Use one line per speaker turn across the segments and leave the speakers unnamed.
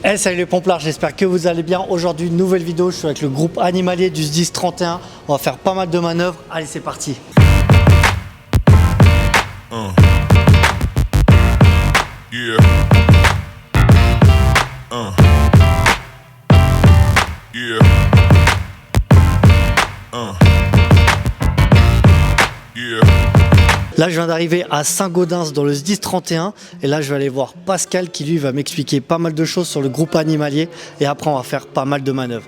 Hey, salut les pomplards, j'espère que vous allez bien. Aujourd'hui, nouvelle vidéo, je suis avec le groupe animalier du SDIS 31. On va faire pas mal de manœuvres. Allez, c'est parti.
Yeah. Yeah. Yeah.
Là, je viens d'arriver à Saint-Gaudens dans le SDIS 31. Et là, je vais aller voir Pascal qui, lui, va m'expliquer pas mal de choses sur le groupe animalier. Et après, on va faire pas mal de manœuvres.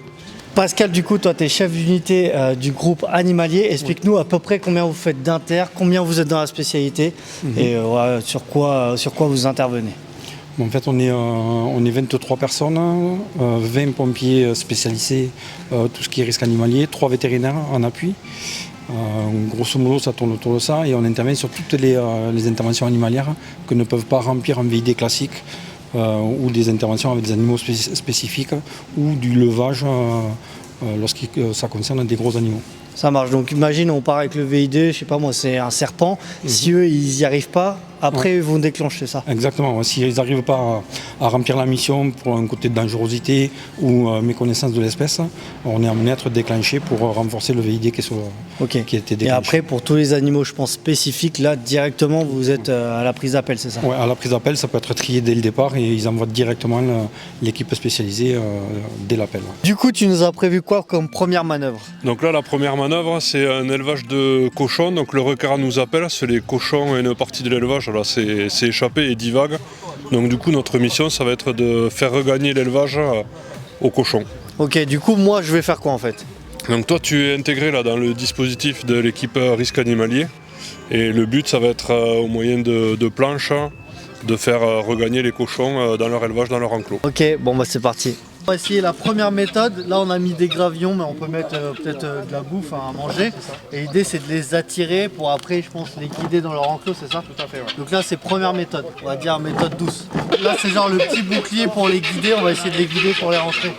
Pascal, du coup, toi, tu es chef d'unité du groupe animalier. Explique-nous à peu près combien vous faites d'inter, combien vous êtes dans la spécialité et sur quoi vous intervenez.
Bon, en fait, on est 23 personnes, 20 pompiers spécialisés, tout ce qui est risque animalier, 3 vétérinaires en appui. Grosso modo, ça tourne autour de ça et on intervient sur toutes les interventions animalières que ne peuvent pas remplir un VID classique ou des interventions avec des animaux spécifiques ou du levage lorsque ça concerne des gros animaux.
Ça marche. Donc imagine, on part avec le VID, je sais pas moi, c'est un serpent. Si eux, ils n'y arrivent pas, après, ils vont déclencher ça.
Exactement. S'ils n'arrivent pas à remplir la mission pour un côté de dangerosité ou méconnaissance de l'espèce, on est amené à être déclenché pour renforcer le VID qui a été déclenché.
Et après, pour tous les animaux, je pense, spécifiques, là, directement, vous êtes à la prise d'appel, c'est ça?
Oui, à la prise d'appel, ça peut être trié dès le départ et ils envoient directement l'équipe spécialisée dès l'appel.
Du coup, tu nous as prévu quoi comme première manœuvre?
Donc là, la première manœuvre, c'est un élevage de cochons. Donc le requérant nous appelle, c'est les cochons et une partie de l'élevage. Là, c'est échappé et divague. Donc du coup, notre mission, ça va être de faire regagner l'élevage aux cochons.
Ok, du coup, moi, je vais faire quoi en fait?
Donc toi, tu es intégré là dans le dispositif de l'équipe risque animalier. Et le but, ça va être au moyen de planches, de faire regagner les cochons dans leur élevage, dans leur enclos.
Ok, bon bah c'est parti. On va essayer la première méthode. Là, on a mis des gravillons, mais on peut mettre peut-être de la bouffe à manger. Et l'idée, c'est de les attirer pour après, je pense, les guider dans leur enclos, c'est ça? Tout à fait, ouais. Donc là, c'est première méthode. On va dire méthode douce. Là, c'est genre le petit bouclier pour les guider. On va essayer de les guider pour les rentrer.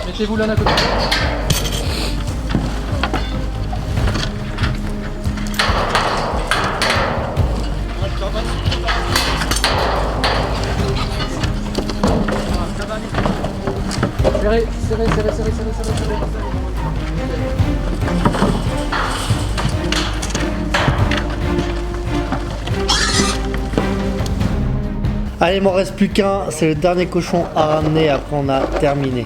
Mettez-vous l'un à côté. Serrez, serrez, serrez, serrez, serrez, serrez. Allez, il m'en reste plus qu'un, c'est le dernier cochon à ramener, après on a terminé.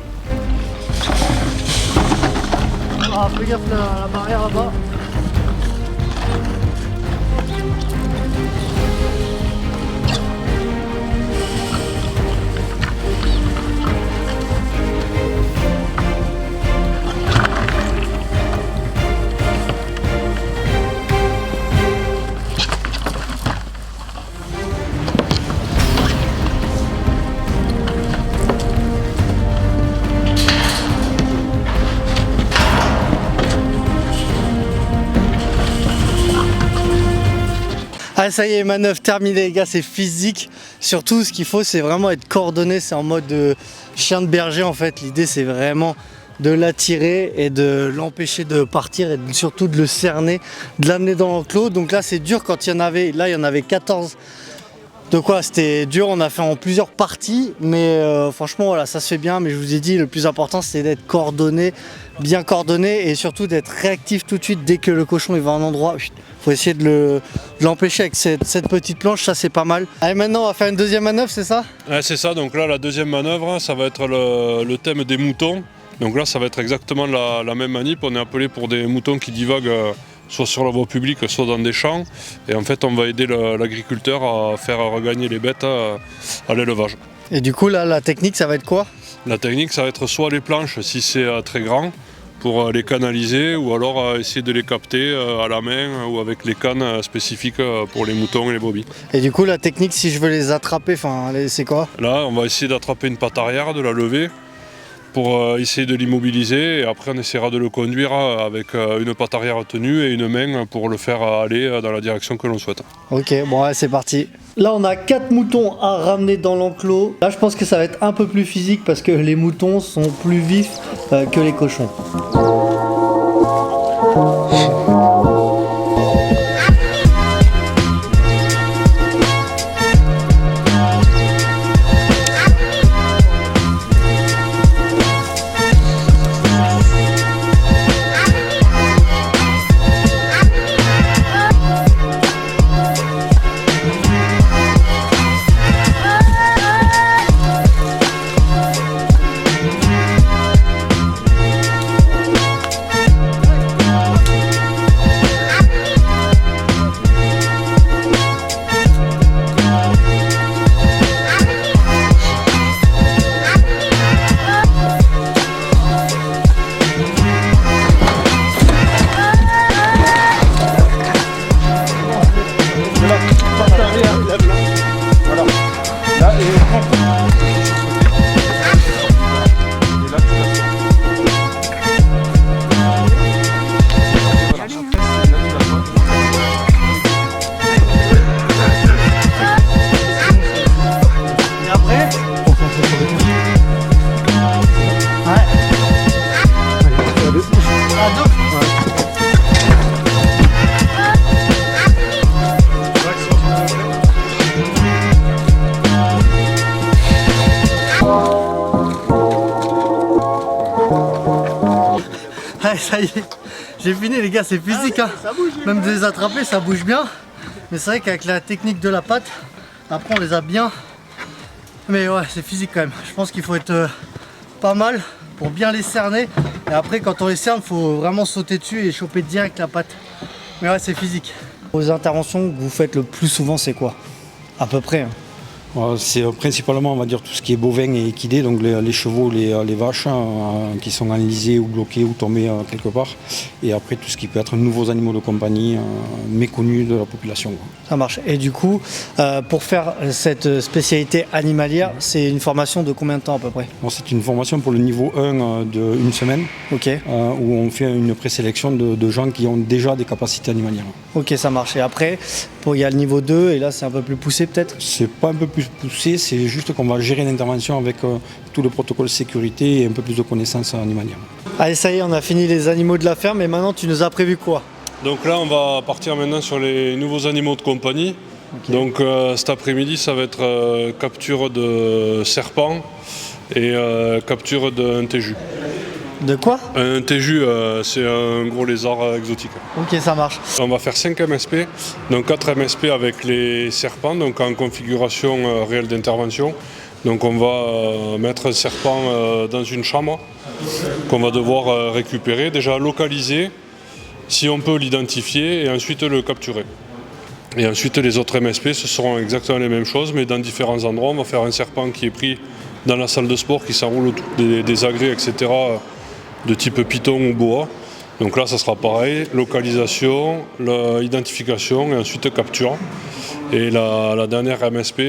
Ah, fais gaffe la barrière là-bas. Ah ça y est, manœuvre terminée les gars, c'est physique. Surtout ce qu'il faut c'est vraiment être coordonné, c'est en mode chien de berger en fait. L'idée c'est vraiment de l'attirer et de l'empêcher de partir et surtout de le cerner, de l'amener dans l'enclos. Donc là c'est dur quand il y en avait, là il y en avait 14. De quoi c'était dur, on a fait en plusieurs parties, mais franchement voilà, ça se fait bien. Mais je vous ai dit, le plus important c'est d'être coordonné, bien coordonné et surtout d'être réactif tout de suite dès que le cochon il va à un endroit. Faut essayer de l'empêcher avec cette petite planche, ça c'est pas mal. Allez, maintenant on va faire une deuxième manœuvre, c'est ça?
Ouais, c'est ça, donc là la deuxième manœuvre, ça va être le thème des moutons. Donc là ça va être exactement la même manip, on est appelé pour des moutons qui divaguent soit sur la voie publique, soit dans des champs. Et en fait on va aider l'agriculteur à faire regagner les bêtes à l'élevage.
Et du coup là la technique ça va être quoi?
La technique ça va être soit les planches si c'est très grand, pour les canaliser, ou alors essayer de les capter à la main ou avec les cannes spécifiques pour les moutons et les brebis.
Et du coup la technique si je veux les attraper, c'est quoi?
Là on va essayer d'attraper une patte arrière, de la lever pour essayer de l'immobiliser, et après on essaiera de le conduire avec une patte arrière tenue et une main pour le faire aller dans la direction que l'on souhaite.
Ok, bon ouais, c'est parti. Là on a 4 moutons à ramener dans l'enclos. Là je pense que ça va être un peu plus physique parce que les moutons sont plus vifs que les cochons. Ça y est, j'ai fini les gars, c'est physique hein. Même de les attraper ça bouge bien. Mais c'est vrai qu'avec la technique de la patte, après on les a bien. Mais ouais c'est physique quand même. Je pense qu'il faut être pas mal pour bien les cerner. Et après quand on les cerne, il faut vraiment sauter dessus et choper direct la patte. Mais ouais c'est physique. Vos interventions que vous faites le plus souvent c'est quoi? À peu près hein.
C'est principalement, on va dire, tout ce qui est bovin et équidé, donc les chevaux, les vaches qui sont enlisés ou bloqués ou tombés quelque part. Et après, tout ce qui peut être nouveaux animaux de compagnie méconnus de la population.
Ça marche. Et du coup, pour faire cette spécialité animalière, c'est une formation de combien de temps à peu près?
C'est une formation pour le niveau 1 d'une semaine,
okay.
Où on fait une présélection de gens qui ont déjà des capacités animalières.
Ok, ça marche. Et après, il y a le niveau 2, et là c'est un peu plus poussé peut-être?
C'est pas un peu plus poussé, c'est juste qu'on va gérer l'intervention avec tout le protocole sécurité et un peu plus de connaissances animalières.
Allez, ça y est, on a fini les animaux de la ferme, et maintenant tu nous as prévu quoi?
Donc là on va partir maintenant sur les nouveaux animaux de compagnie. Okay. Donc cet après-midi ça va être capture de serpents et capture d'un téju.
De quoi?
Un téju, c'est un gros lézard exotique.
Ok, ça marche.
On va faire 5 MSP, donc 4 MSP avec les serpents, donc en configuration réelle d'intervention. Donc on va mettre un serpent dans une chambre qu'on va devoir récupérer, déjà localiser, si on peut l'identifier, et ensuite le capturer. Et ensuite les autres MSP, ce seront exactement les mêmes choses, mais dans différents endroits. On va faire un serpent qui est pris dans la salle de sport, qui s'enroule autour des agrès, etc., de type python ou boa. Donc là ça sera pareil, localisation, identification et ensuite capture. Et la dernière MSP,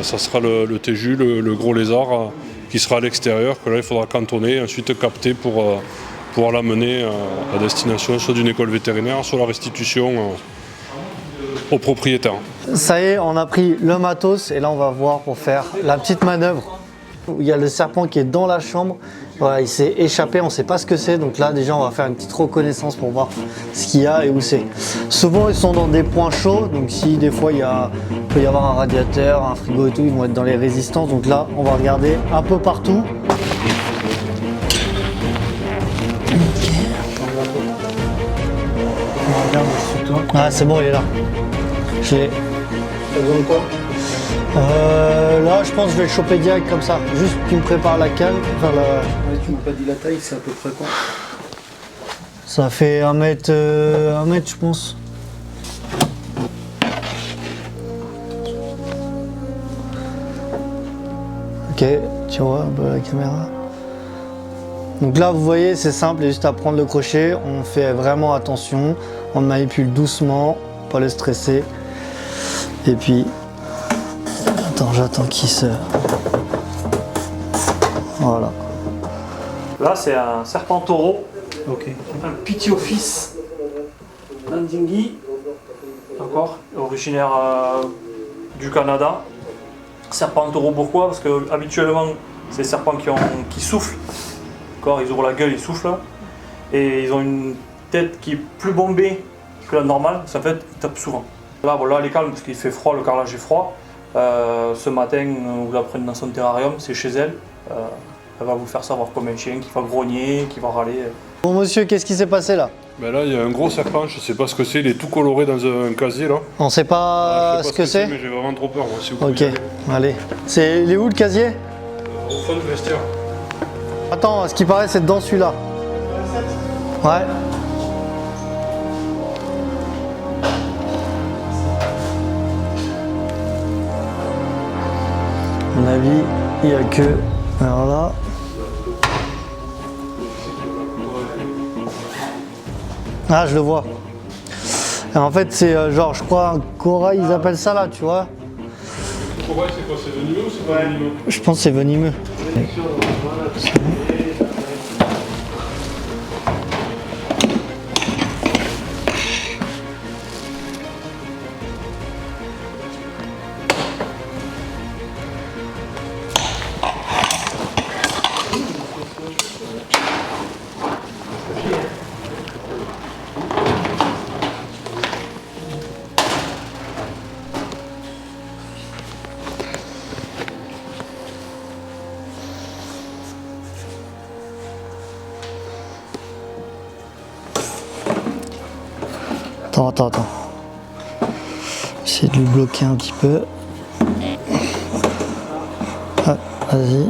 ça sera le téju, le gros lézard qui sera à l'extérieur, que là il faudra cantonner et ensuite capter pour pouvoir l'amener à destination soit d'une école vétérinaire, soit la restitution au propriétaire.
Ça y est, on a pris le matos et là on va voir pour faire la petite manœuvre. Il y a le serpent qui est dans la chambre. Voilà, il s'est échappé, on ne sait pas ce que c'est. Donc là déjà on va faire une petite reconnaissance pour voir ce qu'il y a et où c'est. Souvent ils sont dans des points chauds. Donc si des fois peut y avoir un radiateur, un frigo et tout, ils vont être dans les résistances. Donc là on va regarder un peu partout. Ah c'est bon, il est là. Je l'ai. Là je pense que je vais le choper direct comme ça. Juste tu me prépares la cale. Enfin,
Tu m'as pas dit la taille, c'est à peu près quoi?
ça fait 1 mètre, 1 mètre je pense. Ok, tu vois un peu la caméra. Donc là vous voyez c'est simple, il y a juste à prendre le crochet, on fait vraiment attention, on manipule doucement, pas le stresser. Et puis, attends, j'attends qu'il se... Voilà.
Là, c'est un serpent taureau,
Ok.
un Pithiophyes landingui, d'accord, originaire du Canada. Serpent taureau, pourquoi? Parce que habituellement, c'est des serpents qui soufflent, d'accord, ils ouvrent la gueule, ils soufflent, et ils ont une tête qui est plus bombée que la normale, ça fait ils tapent souvent. Là, voilà, elle est calme parce qu'il fait froid, le carrelage est froid. Ce matin, vous la prenez dans son terrarium, c'est chez elle. Elle va vous faire savoir comme un chien qui va grogner, qui va râler.
Bon monsieur, qu'est-ce qui s'est passé là?
Ben là, il y a un gros serpent, je sais pas ce que c'est, il est tout coloré dans un casier là.
On sait pas
Je sais
ce que c'est?
mais j'ai vraiment trop peur moi. Si vous
Ok,
pouvez y aller.
allez. Il est où le casier?
Au fond du vestiaire.
Attends, ce qui paraît c'est dans celui-là. Ouais. À mon avis, il n'y a que... Alors là... Ah, je le vois. Et en fait, c'est genre, je crois, un corail, ils appellent ça là, tu vois.
Corail, c'est quoi? C'est venimeux ou c'est pas venimeux?
Je pense que c'est venimeux. Attends. J'essaie de lui bloquer un petit peu. Ah, vas-y.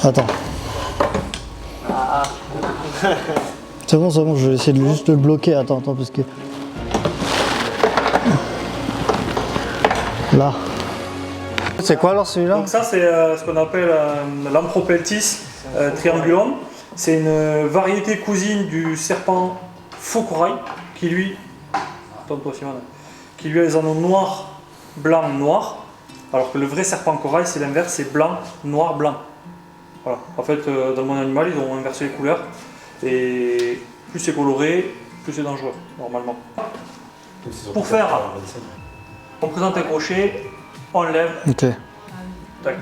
Attends. C'est bon, je vais essayer de juste le bloquer. Attends, parce que... Là. C'est quoi alors celui-là?
Donc ça, c'est ce qu'on appelle l'Ampropeltis triangulum. C'est une variété cousine du serpent faux corail qui lui, qui lui a les anneaux noirs, blanc, noir, alors que le vrai serpent corail c'est l'inverse, c'est blanc, noir, blanc. Voilà. En fait, dans le monde animal, ils ont inversé les couleurs et plus c'est coloré, plus c'est dangereux normalement. Pour faire, on présente un crochet, on lève,
Ok.
tac.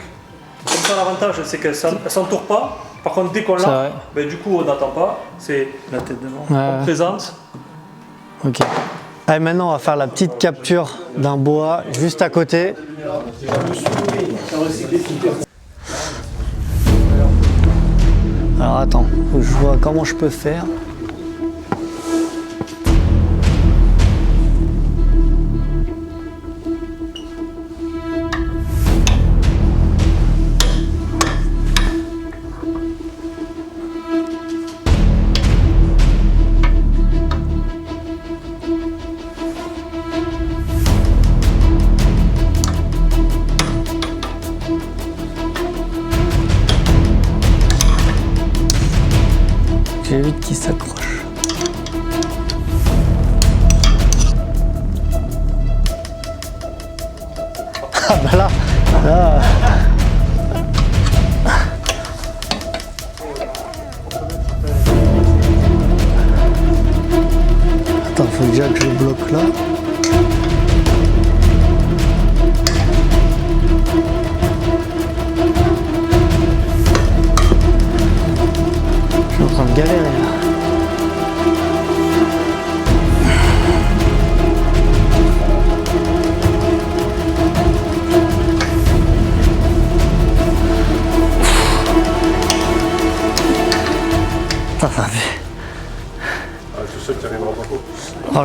Comme ça, l'avantage c'est qu'elle ne s'entoure pas. Par contre, dès qu'on
C'est
l'a,
vrai.
ben, du coup, on n'attend pas. C'est la tête devant.
Ouais.
On présente.
Ok. Allez, maintenant on va faire la petite capture d'un boa juste à côté. Alors attends, faut que je vois comment je peux faire. J'évite qu'il s'accroche. Ah bah là. Attends, faut déjà que je bloque là.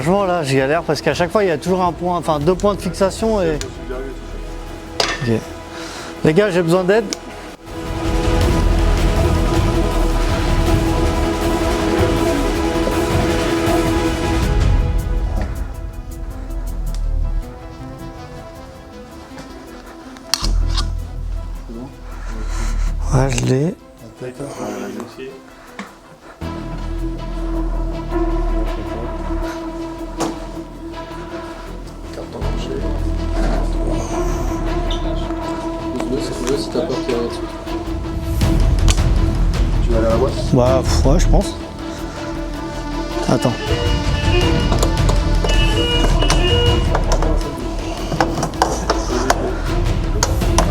Franchement là je galère parce qu'à chaque fois il y a toujours un point, enfin 2 points de fixation et... Ok. Les gars, j'ai besoin d'aide. Ouais, je l'ai.
Si t'as peur qu'il y ait là-dessus. Tu vas aller à la boîte?
Bah ouais, je pense. Attends.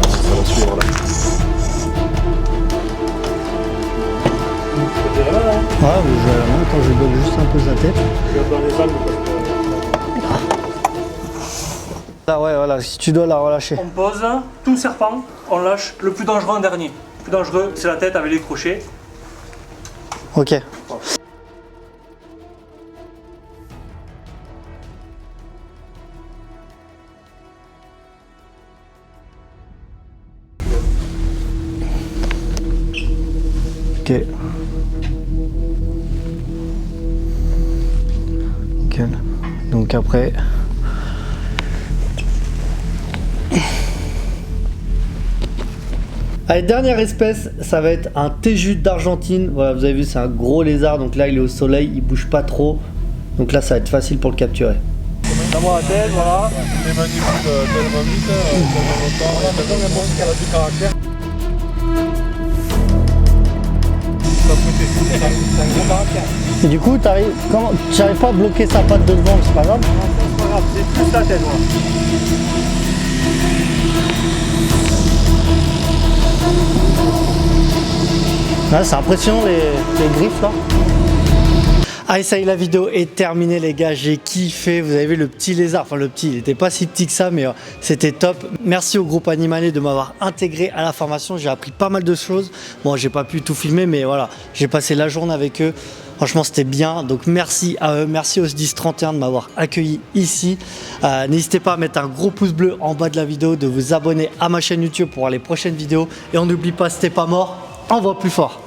Ça va suivre là.
Ouais, mais je vais à la main quand je bloque juste un peu sa tête. Là ouais, voilà, si tu dois la relâcher.
On pose, tout serpent, on lâche le plus dangereux en dernier. Le plus dangereux, c'est la tête avec les crochets.
Ok. Ok. Nickel. Donc après... Allez, dernière espèce, ça va être un téjus d'Argentine. Voilà, vous avez vu, c'est un gros lézard. Donc là, il est au soleil, il bouge pas trop. Donc là, ça va être facile pour le capturer.
D'abord la tête, voilà.
Les manipulent tellement vite, tellement longtemps, il y a tellement de monde qui a du caractère. C'est un gros caractère.
Et du coup, tu n'arrives pas à bloquer sa patte de devant, c'est pas grave.
C'est pas grave, c'est plus la tête, voilà.
Ouais, c'est impressionnant les griffes là. Allez, ça y est, la vidéo est terminée les gars, j'ai kiffé. Vous avez vu le petit lézard, enfin le petit, il était pas si petit que ça, mais c'était top. Merci au groupe Animalier de m'avoir intégré à la formation, j'ai appris pas mal de choses. Bon, j'ai pas pu tout filmer, mais voilà, j'ai passé la journée avec eux. Franchement, c'était bien. Donc, merci à eux. Merci au SDIS 31 de m'avoir accueilli ici. N'hésitez pas à mettre un gros pouce bleu en bas de la vidéo, de vous abonner à ma chaîne YouTube pour voir les prochaines vidéos. Et on n'oublie pas, si t'es pas mort, envoie plus fort.